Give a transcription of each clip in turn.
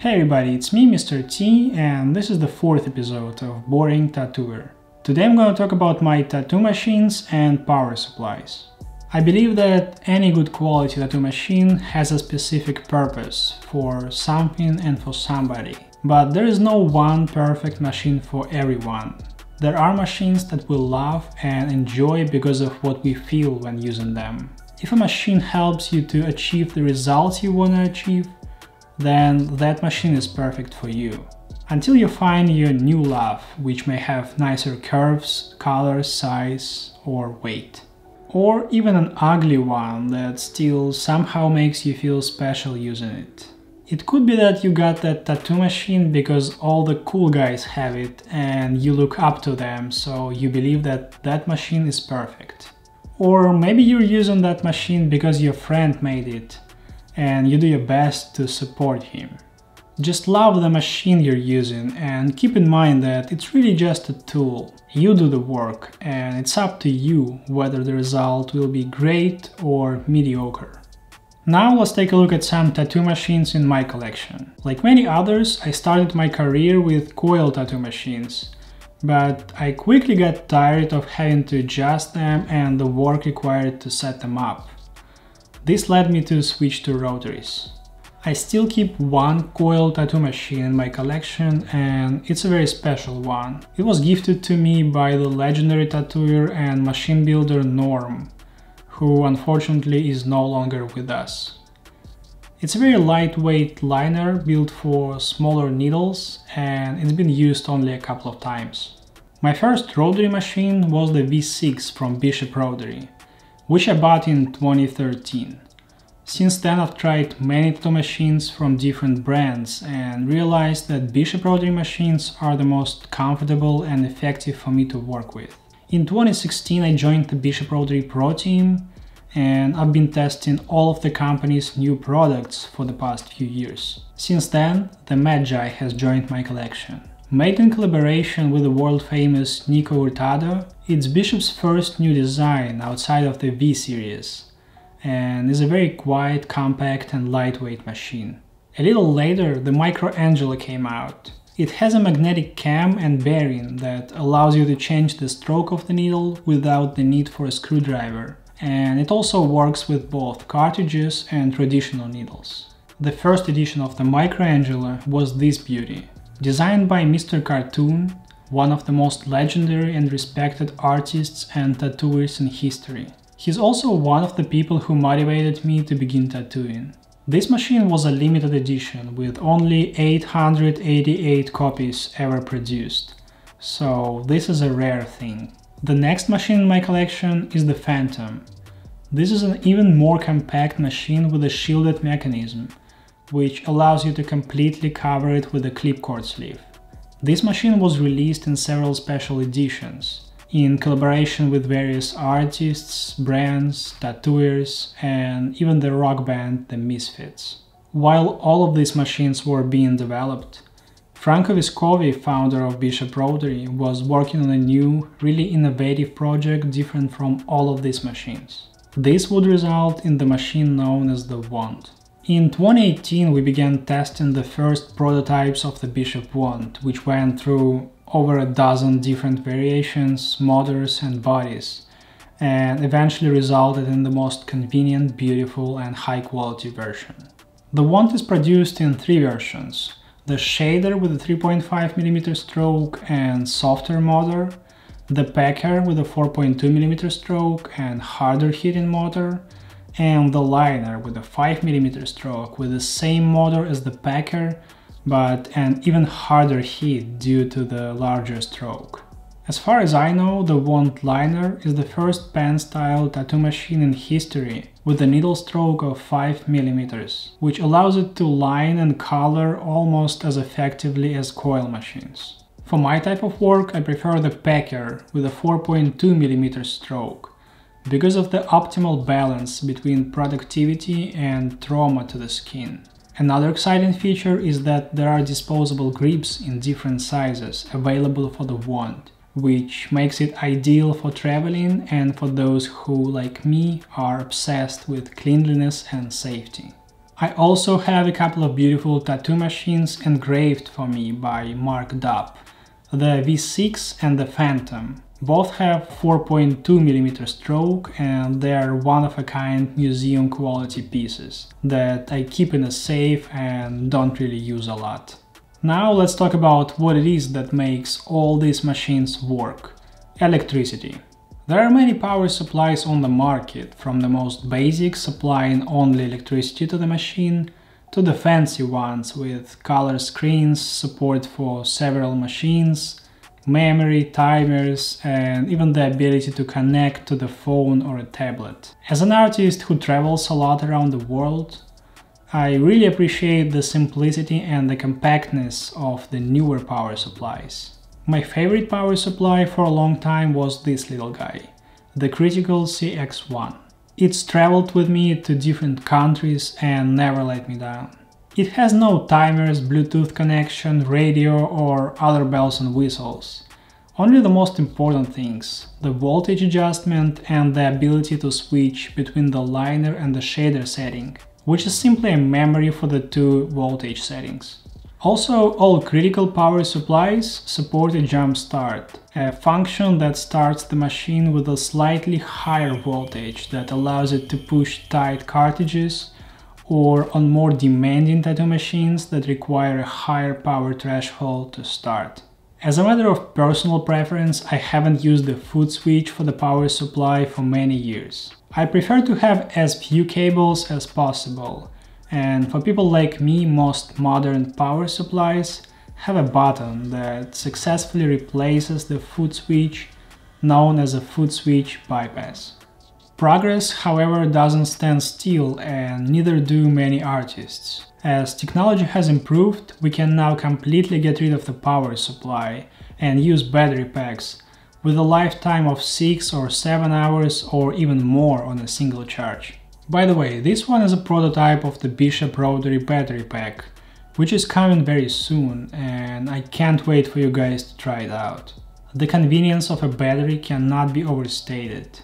Hey everybody, it's me, Mr. T, and this is the fourth episode of Boring Tattooer. Today I'm going to talk about my tattoo machines and power supplies. I believe that any good quality tattoo machine has a specific purpose for something and for somebody. But there is no one perfect machine for everyone. There are machines that we love and enjoy because of what we feel when using them. If a machine helps you to achieve the results you want to achieve, then that machine is perfect for you. Until you find your new love, which may have nicer curves, color, size, or weight. Or even an ugly one that still somehow makes you feel special using it. It could be that you got that tattoo machine because all the cool guys have it and you look up to them, so you believe that that machine is perfect. Or maybe you're using that machine because your friend made it and you do your best to support him. Just love the machine you're using and keep in mind that it's really just a tool. You do the work and it's up to you whether the result will be great or mediocre. Now let's take a look at some tattoo machines in my collection. Like many others, I started my career with coil tattoo machines, but I quickly got tired of having to adjust them and the work required to set them up. This led me to switch to rotaries. I still keep one coil tattoo machine in my collection and it's a very special one. It was gifted to me by the legendary tattooer and machine builder Norm, who unfortunately is no longer with us. It's a very lightweight liner built for smaller needles and it's been used only a couple of times. My first rotary machine was the V6 from Bishop Rotary, which I bought in 2013. Since then I've tried many tattoo machines from different brands and realized that Bishop Rotary machines are the most comfortable and effective for me to work with. In 2016 I joined the Bishop Rotary Pro team and I've been testing all of the company's new products for the past few years. Since then, the Magi has joined my collection. Made in collaboration with the world-famous Nico Hurtado, it's Bishop's first new design outside of the V series, and is a very quiet, compact and lightweight machine. A little later, the Micro Angela came out. It has a magnetic cam and bearing that allows you to change the stroke of the needle without the need for a screwdriver, and it also works with both cartridges and traditional needles. The first edition of the Micro Angela was this beauty. Designed by Mr. Cartoon, one of the most legendary and respected artists and tattooers in history. He's also one of the people who motivated me to begin tattooing. This machine was a limited edition with only 888 copies ever produced, so this is a rare thing. The next machine in my collection is the Phantom. This is an even more compact machine with a shielded mechanism, which allows you to completely cover it with a clipcord sleeve. This machine was released in several special editions, in collaboration with various artists, brands, tattooers, and even the rock band The Misfits. While all of these machines were being developed, Franco Vescovi, founder of Bishop Rotary, was working on a new, really innovative project different from all of these machines. This would result in the machine known as the Wand. In 2018 we began testing the first prototypes of the Bishop Wand, which went through over a dozen different variations, motors and bodies, and eventually resulted in the most convenient, beautiful and high quality version. The wand is produced in three versions: the shader with a 3.5mm stroke and softer motor, the packer with a 4.2mm stroke and harder hitting motor, and the liner with a 5mm stroke with the same motor as the packer, but an even harder hit due to the larger stroke. As far as I know, the Wand liner is the first pen-style tattoo machine in history with a needle stroke of 5mm, which allows it to line and color almost as effectively as coil machines. For my type of work, I prefer the packer with a 4.2mm stroke, because of the optimal balance between productivity and trauma to the skin. Another exciting feature is that there are disposable grips in different sizes available for the wand, which makes it ideal for traveling and for those who, like me, are obsessed with cleanliness and safety. I also have a couple of beautiful tattoo machines engraved for me by Mark Dupp, the V6 and the Phantom. Both have 4.2mm stroke and they are one-of-a-kind museum quality pieces that I keep in a safe and don't really use a lot. Now let's talk about what it is that makes all these machines work. Electricity. There are many power supplies on the market, from the most basic supplying only electricity to the machine to the fancy ones with color screens, support for several machines, memory, timers, and even the ability to connect to the phone or a tablet. As an artist who travels a lot around the world, I really appreciate the simplicity and the compactness of the newer power supplies. My favorite power supply for a long time was this little guy, the Critical CX1. It's traveled with me to different countries and never let me down. It has no timers, Bluetooth connection, radio or other bells and whistles. Only the most important things, the voltage adjustment and the ability to switch between the liner and the shader setting, which is simply a memory for the two voltage settings. Also, all critical power supplies support a jump start, a function that starts the machine with a slightly higher voltage that allows it to push tight cartridges, or on more demanding tattoo machines that require a higher power threshold to start. As a matter of personal preference, I haven't used the foot switch for the power supply for many years. I prefer to have as few cables as possible, and for people like me, most modern power supplies have a button that successfully replaces the foot switch, known as a foot switch bypass. Progress, however, doesn't stand still, and neither do many artists. As technology has improved, we can now completely get rid of the power supply and use battery packs with a lifetime of 6 or 7 hours or even more on a single charge. By the way, this one is a prototype of the Bishop Rotary battery pack, which is coming very soon, and I can't wait for you guys to try it out. The convenience of a battery cannot be overstated.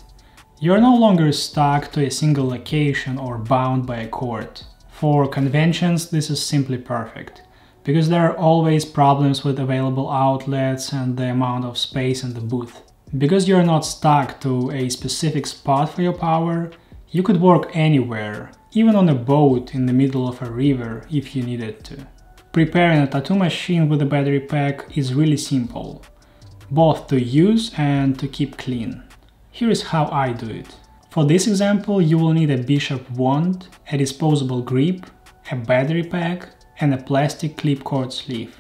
You're no longer stuck to a single location or bound by a cord. For conventions, this is simply perfect, because there are always problems with available outlets and the amount of space in the booth. Because you're not stuck to a specific spot for your power, you could work anywhere, even on a boat in the middle of a river if you needed to. Preparing a tattoo machine with a battery pack is really simple, both to use and to keep clean. Here is how I do it. For this example, you will need a Bishop wand, a disposable grip, a battery pack, and a plastic clipcord sleeve.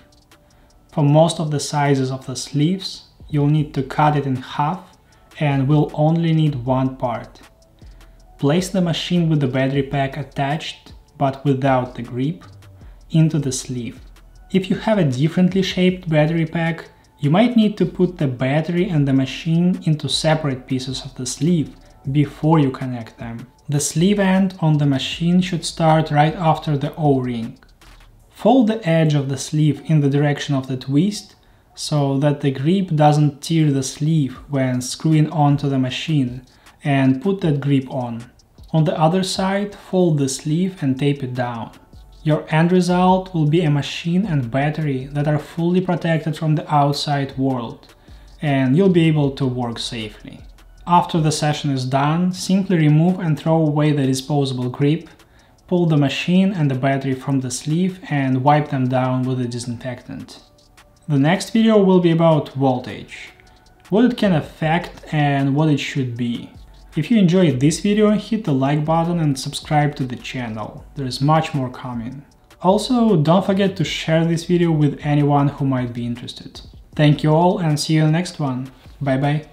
For most of the sizes of the sleeves, you'll need to cut it in half and will only need one part. Place the machine with the battery pack attached, but without the grip, into the sleeve. If you have a differently shaped battery pack, you might need to put the battery and the machine into separate pieces of the sleeve before you connect them. The sleeve end on the machine should start right after the O-ring. Fold the edge of the sleeve in the direction of the twist, so that the grip doesn't tear the sleeve when screwing onto the machine, and put that grip on. On the other side, fold the sleeve and tape it down. Your end result will be a machine and battery that are fully protected from the outside world, and you'll be able to work safely. After the session is done, simply remove and throw away the disposable grip, pull the machine and the battery from the sleeve and wipe them down with a disinfectant. The next video will be about voltage, what it can affect and what it should be. If you enjoyed this video, hit the like button and subscribe to the channel, there is much more coming. Also, don't forget to share this video with anyone who might be interested. Thank you all and see you in the next one. Bye bye.